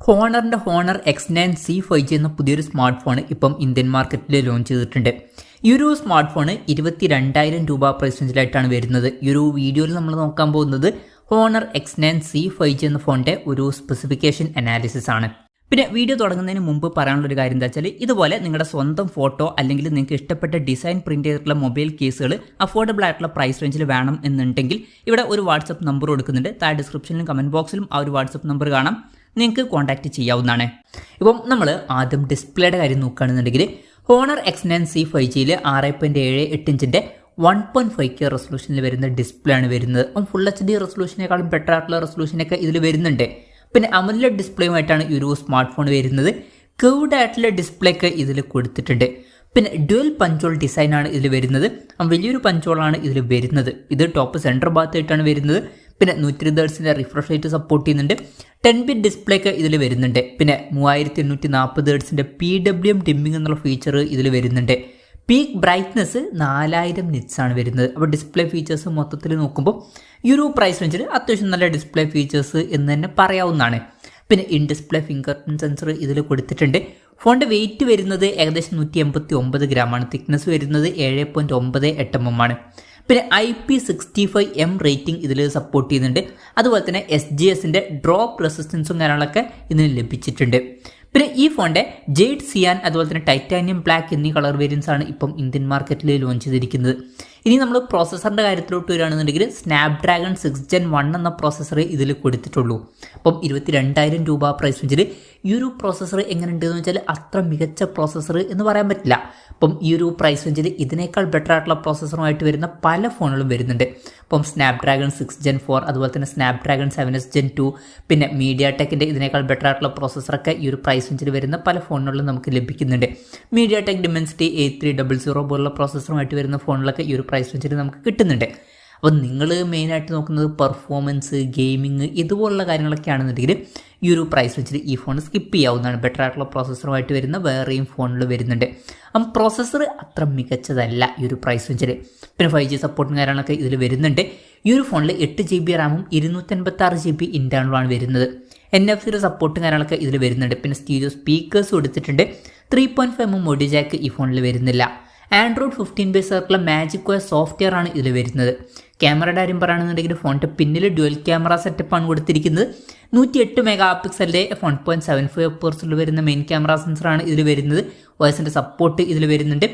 ഹോണറിൻ്റെ honour X9C 5G എന്ന പുതിയൊരു smart phone ഇപ്പം ഇന്ത്യൻ മാർക്കറ്റിൽ ലോഞ്ച് ചെയ്തിട്ടുണ്ട്. ഈ ഒരു സ്മാർട്ട് ഫോൺ 22,000 രൂപ പ്രൈസ് റേഞ്ചിലായിട്ടാണ് വരുന്നത്. ഈ ഒരു വീഡിയോയിൽ നമ്മൾ നോക്കാൻ പോകുന്നത് ഹോണർ X9C 5G എന്ന ഫോണിൻ്റെ ഒരു സ്പെസിഫിക്കേഷൻ അനാലിസിസ് ആണ്. പിന്നെ വീഡിയോ തുടങ്ങുന്നതിന് മുമ്പ് പറയാനുള്ളൊരു കാര്യം എന്താ വെച്ചാൽ, ഇതുപോലെ നിങ്ങളുടെ സ്വന്തം ഫോട്ടോ അല്ലെങ്കിൽ നിങ്ങൾക്ക് ഇഷ്ടപ്പെട്ട ഡിസൈൻ പ്രിന്റ് ചെയ്തിട്ടുള്ള മൊബൈൽ കേസുകൾ അഫോർഡബിൾ ആയിട്ടുള്ള പ്രൈസ് റേഞ്ചിൽ വേണം എന്നുണ്ടെങ്കിൽ ഇവിടെ ഒരു വാട്സപ്പ് നമ്പർ കൊടുക്കുന്നുണ്ട്. താഴെ ഡിസ്ക്രിപ്ഷനിലും കമന്റ് ബോക്സിലും ആ ഒരു വാട്സപ്പ് നമ്പർ കാണാം, നിങ്ങൾക്ക് കോൺടാക്ട് ചെയ്യാവുന്നതാണ്. ഇപ്പം നമ്മൾ ആദ്യം ഡിസ്പ്ലേയുടെ കാര്യം നോക്കുകയാണെന്നുണ്ടെങ്കിൽ ഹോണർ X9C 5Gയിൽ 6.78 ഇഞ്ചിൻ്റെ 1.5K റെസൊല്യൂഷനിൽ വരുന്ന ഡിസ്പ്ലേ ആണ് വരുന്നത്. അപ്പം ഫുൾ HD റെസൊല്യൂഷനേക്കാളും ബെറ്റർ ആയിട്ടുള്ള റെസൊല്യൂഷനൊക്കെ ഇതിൽ വരുന്നുണ്ട്. പിന്നെ AMOLED ഡിസ്പ്ലേയുമായിട്ടാണ് ഈ ഒരു സ്മാർട്ട് ഫോൺ വരുന്നത്. കർവ്ഡ് ആയിട്ടുള്ള ഡിസ്പ്ലേ ഒക്കെ ഇതിൽ കൊടുത്തിട്ടുണ്ട്. പിന്നെ ഡ്യുവൽ പഞ്ചോൾ ഡിസൈനാണ് ഇതിൽ വരുന്നത്. വലിയൊരു പഞ്ചോളാണ് ഇതിൽ വരുന്നത്. ഇത് ടോപ്പ് സെൻറ്റർ ഭാഗത്തായിട്ടാണ് വരുന്നത്. പിന്നെ 120 ഹെർട്സിൻ്റെ റിഫ്രഷ് റേറ്റ് സപ്പോർട്ട് ചെയ്യുന്നുണ്ട്. 10-bit ഡിസ്പ്ലേ ഒക്കെ ഇതിൽ വരുന്നുണ്ട്. പിന്നെ 3840 ഹെർട്സിൻ്റെ PWM ഡിമ്മിങ് എന്നുള്ള ഫീച്ചർ ഇതിൽ വരുന്നുണ്ട്. പീക്ക് ബ്രൈറ്റ്നസ് 4000 നിറ്റ്സ് ആണ് വരുന്നത്. അപ്പോൾ ഡിസ്പ്ലേ ഫീച്ചേഴ്സ് മൊത്തത്തിൽ നോക്കുമ്പോൾ ഈ ഒരു പ്രൈസ് റേഞ്ചിൽ അത്യാവശ്യം നല്ല ഡിസ്പ്ലേ ഫീച്ചേഴ്സ് എന്ന് തന്നെ പറയാവുന്നതാണ്. പിന്നെ in display finger print sensor ഇതിൽ കൊടുത്തിട്ടുണ്ട്. ഫോണിൻ്റെ വെയിറ്റ് വരുന്നത് ഏകദേശം 189 ഗ്രാമാണ്. തിക്നെസ് വരുന്നത് 7.98 mm ആണ്. പിന്നെ IP65M റേറ്റിംഗ് ഇതിൽ സപ്പോർട്ട് ചെയ്യുന്നുണ്ട്. അതുപോലെ തന്നെ SGSൻ്റെ ഡ്രോപ്പ് റെസിസ്റ്റൻസും കാര്യങ്ങളൊക്കെ ഇതിന് ലഭിച്ചിട്ടുണ്ട്. പിന്നെ ഈ ഫോണിൻ്റെ ജെയ്ഡ് സിയാൻ അതുപോലെ തന്നെ ടൈറ്റാനിയം ബ്ലാക്ക് എന്നീ കളർ വേരിയൻസ് ആണ് ഇപ്പം ഇന്ത്യൻ മാർക്കറ്റിൽ ലോഞ്ച് ചെയ്തിരിക്കുന്നത്. ഇനി നമ്മൾ പ്രോസസ്സറിൻ്റെ കാര്യത്തിലോട്ട് വരികയാണെന്നുണ്ടെങ്കിൽ സ്നാപ്ഡ്രാഗൺ 6 Gen 1 എന്ന പ്രോസസ്സർ ഇതിൽ കൊടുത്തിട്ടുള്ളൂ. അപ്പം 22,000 രൂപ പ്രൈസ് റേഞ്ചിൽ ഈ ഒരു പ്രോസസ്സർ എങ്ങനെയുണ്ടെന്ന് വെച്ചാൽ അത്ര മികച്ച പ്രോസസ്സർ എന്ന് പറയാൻ പറ്റില്ല. അപ്പം ഈ ഒരു പ്രൈസ് റേഞ്ചിൽ ഇതിനേക്കാൾ ബെറ്റർ ആയിട്ടുള്ള പ്രോസസ്സറുമായിട്ട് വരുന്ന പല ഫോണുകളും വരുന്നുണ്ട്. അപ്പം സ്നാപ്ഡ്രാഗൺ 6 Gen 4 അതുപോലെ തന്നെ സ്നാപ്ഡ്രാഗൺ 7S Gen 2 പിന്നെ മീഡിയാടെക്കിൻ്റെ ഇതിനേക്കാൾ ബെറ്റർ ആയിട്ടുള്ള പ്രോസസ്സറൊക്കെ ഈ ഒരു പ്രൈസ് റേഞ്ചിൽ വരുന്ന പല ഫോണുകളിലും നമുക്ക് ലഭിക്കുന്നുണ്ട്. മീഡിയാടെക് Dimensity 8300 പോലുള്ള പ്രോസസ്സറുമായിട്ട് വരുന്ന ഫോണിലൊക്കെ ഈ ഒരു പ്രൈസ് റേഞ്ചിൽ നമുക്ക് കിട്ടുന്നുണ്ട്. അപ്പോൾ നിങ്ങൾ മെയിനായിട്ട് നോക്കുന്നത് പെർഫോമൻസ്, ഗെയിമിങ് ഇതുപോലുള്ള കാര്യങ്ങളൊക്കെ ആണെന്നുണ്ടെങ്കിൽ ഈ ഒരു പ്രൈസ് റേഞ്ചിൽ ഈ ഫോൺ സ്കിപ്പ് ചെയ്യാവുന്നതാണ്. ബെറ്റർ ആയിട്ടുള്ള പ്രോസസ്സറുമായിട്ട് വരുന്ന വേറെയും ഫോണിൽ വരുന്നുണ്ട്. അപ്പം പ്രോസസ്സർ അത്ര മികച്ചതല്ല ഈ ഒരു പ്രൈസ് റേഞ്ചിൽ. പിന്നെ 5G സപ്പോർട്ടും കാര്യങ്ങളൊക്കെ ഇതിൽ വരുന്നുണ്ട്. ഈ ഒരു ഫോണിൽ 8GB റാമും 256GB ഇൻറ്റേർണലുമാണ് വരുന്നത്. NFC സപ്പോർട്ടും കാര്യങ്ങളൊക്കെ ഇതിൽ വരുന്നുണ്ട്. പിന്നെ സ്റ്റീരിയോ സ്പീക്കേഴ്സ് കൊടുത്തിട്ടുണ്ട്. 3.5mm ഓഡിയോ ജാക്ക് ഈ ഫോണിൽ വരുന്നില്ല. Android 15 ബേസ് ആയിട്ടുള്ള MagicOS സോഫ്റ്റ്വെയർ ആണ് ഇതിൽ വരുന്നത്. ക്യാമറയുടെ കാര്യം പറയുകയാണെന്നുണ്ടെങ്കിൽ ഫോണിൻ്റെ പിന്നിൽ ഡ്യുവൽ ക്യാമറ സെറ്റപ്പാണ് കൊടുത്തിരിക്കുന്നത്. 108 മെഗാപിക്സലിൻ്റെ 1.75 വരുന്ന മെയിൻ ക്യാമറ സെൻസറാണ് ഇതിൽ വരുന്നത്. OSൻ്റെ സപ്പോർട്ട് ഇതിൽ വരുന്നുണ്ട്.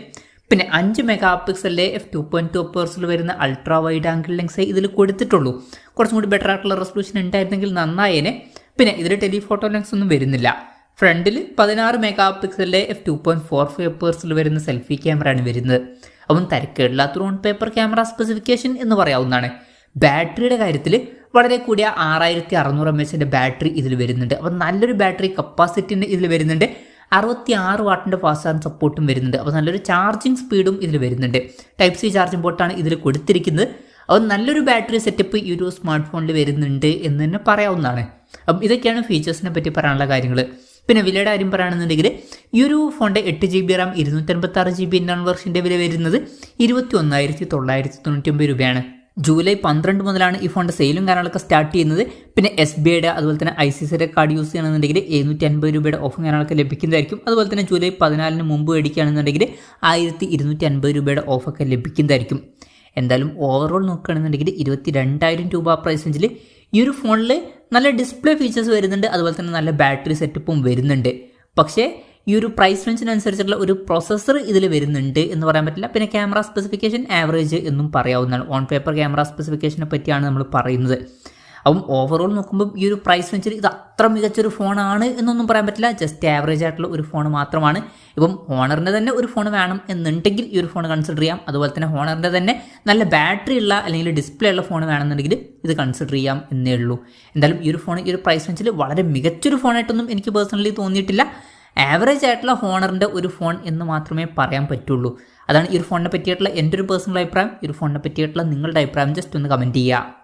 പിന്നെ 5 മെഗാപിക്സലിൻ്റെ f2.2 വരുന്ന അൾട്രാ വൈഡ് ആംഗിൾ ലെൻസ് ഇതിൽ കൊടുത്തിട്ടുള്ളൂ. കുറച്ചും കൂടി ബെറ്റർ ആയിട്ടുള്ള റെസൊല്യൂഷൻ ഉണ്ടായിരുന്നെങ്കിൽ നന്നായേനെ. പിന്നെ ഇതിൽ ടെലിഫോട്ടോ ലെൻസ് ഒന്നും വരുന്നില്ല. ഫ്രണ്ടിൽ 16 മെഗാപിക്സലിൻ്റെ f2.45 വരുന്ന സെൽഫി ക്യാമറയാണ് വരുന്നത്. അപ്പം തരക്കേടില്ലാത്തൊരു ഓൺ പേപ്പർ ക്യാമറ സ്പെസിഫിക്കേഷൻ എന്ന് പറയാവുന്നതാണ്. ബാറ്ററിയുടെ കാര്യത്തിൽ വളരെ കൂടിയ 6600 mAh ബാറ്ററി ഇതിൽ വരുന്നുണ്ട്. അപ്പം നല്ലൊരു ബാറ്ററി കപ്പാസിറ്റിൻ്റെ ഇതിൽ വരുന്നുണ്ട്. 66 വാട്ടിൻ്റെ ഫാസ്റ്റ് ചാർജ് സപ്പോർട്ടും വരുന്നുണ്ട്. അപ്പോൾ നല്ലൊരു ചാർജിങ് സ്പീഡും ഇതിൽ വരുന്നുണ്ട്. Type-C ചാർജിംഗ് പോർട്ടാണ് ഇതിൽ കൊടുത്തിരിക്കുന്നത്. അപ്പോൾ നല്ലൊരു ബാറ്ററി സെറ്റപ്പ് ഈ ഒരു സ്മാർട്ട് ഫോണിൽ വരുന്നുണ്ട് എന്ന് തന്നെ പറയാവുന്നതാണ്. അപ്പം ഇതൊക്കെയാണ് ഫീച്ചേഴ്സിനെ പറ്റി പറയാനുള്ള കാര്യങ്ങൾ. പിന്നെ വിലയുടെ കാര്യം പറയുകയാണെന്നുണ്ടെങ്കിൽ ഈ ഒരു ഫോണിൻ്റെ 8GB റാം 256GB ഇൻറ്റേർണൽ വെർഷൻ്റെ വില വരുന്നത് 21,999 രൂപയാണ്. ജൂലൈ 12 മുതലാണ് ഈ ഫോണിൻ്റെ സെയിലും കാര്യങ്ങളൊക്കെ സ്റ്റാർട്ട് ചെയ്യുന്നത്. പിന്നെ SBIയുടെ അതുപോലെ തന്നെ ICICIയുടെ കാർഡ് യൂസ് ചെയ്യണമെന്നുണ്ടെങ്കിൽ 750 രൂപയുടെ ഓഫും കാര്യങ്ങളൊക്കെ ലഭിക്കുന്നതായിരിക്കും. അതുപോലെ തന്നെ ജൂലൈ 14 മുമ്പ് മേടിക്കുകയാണെന്നുണ്ടെങ്കിൽ 1250 രൂപയുടെ ഓഫൊക്കെ ലഭിക്കുന്നതായിരിക്കും. എന്തായാലും ഓവറോൾ നോക്കുകയാണെന്നുണ്ടെങ്കിൽ 22,000 രൂപ പ്രൈസ് റേഞ്ചിൽ ഈ ഒരു ഫോണിൽ നല്ല ഡിസ്പ്ലേ ഫീച്ചേഴ്സ് വരുന്നുണ്ട്. അതുപോലെ തന്നെ നല്ല ബാറ്ററി സെറ്റപ്പും വരുന്നുണ്ട്. പക്ഷേ ഈ ഒരു പ്രൈസ് റേഞ്ചിനനുസരിച്ചുള്ള ഒരു പ്രോസസ്സർ ഇതിൽ വരുന്നുണ്ട് എന്ന് പറയാൻ പറ്റില്ല. പിന്നെ ക്യാമറ സ്പെസിഫിക്കേഷൻ ആവറേജ് എന്നും പറയാവുന്നതാണ്. ഓൺ പേപ്പർ ക്യാമറ സ്പെസിഫിക്കേഷനെ പറ്റിയാണ് നമ്മൾ പറയുന്നത്. അപ്പം ഓവറോൾ നോക്കുമ്പോൾ ഈ ഒരു പ്രൈസ് റേഞ്ചിൽ ഇത് അത്ര മികച്ചൊരു ഫോണാണ് എന്നൊന്നും പറയാൻ പറ്റില്ല. ജസ്റ്റ് ആവറേജ് ആയിട്ടുള്ള ഒരു ഫോൺ മാത്രമാണ്. ഇപ്പം ഹോണറിൻ്റെ തന്നെ ഒരു ഫോൺ വേണം എന്നുണ്ടെങ്കിൽ ഈ ഒരു ഫോൺ കൺസിഡർ ചെയ്യാം. അതുപോലെ തന്നെ ഹോണറിൻ്റെ തന്നെ നല്ല ബാറ്ററി ഉള്ള അല്ലെങ്കിൽ ഡിസ്പ്ലേ ഉള്ള ഫോൺ വേണമെന്നുണ്ടെങ്കിൽ ഇത് കൺസിഡർ ചെയ്യാം എന്നേ ഉള്ളൂ. എന്തായാലും ഈ ഒരു ഫോൺ ഈ ഒരു പ്രൈസ് റേഞ്ചിൽ വളരെ മികച്ചൊരു ഫോണായിട്ടൊന്നും എനിക്ക് പേഴ്സണലി തോന്നിയിട്ടില്ല. ആവറേജ് ആയിട്ടുള്ള ഹോണറിൻ്റെ ഒരു ഫോൺ എന്ന് മാത്രമേ പറയാൻ പറ്റുള്ളൂ. അതാണ് ഈ ഒരു ഫോണിനെ പറ്റിയിട്ടുള്ള എൻ്റെ ഒരു പേഴ്സണൽ അഭിപ്രായം. ഈ ഒരു ഫോണിനെ പറ്റിയിട്ടുള്ള നിങ്ങളുടെ അഭിപ്രായം ജസ്റ്റ് ഒന്ന് കമൻറ്റ് ചെയ്യുക.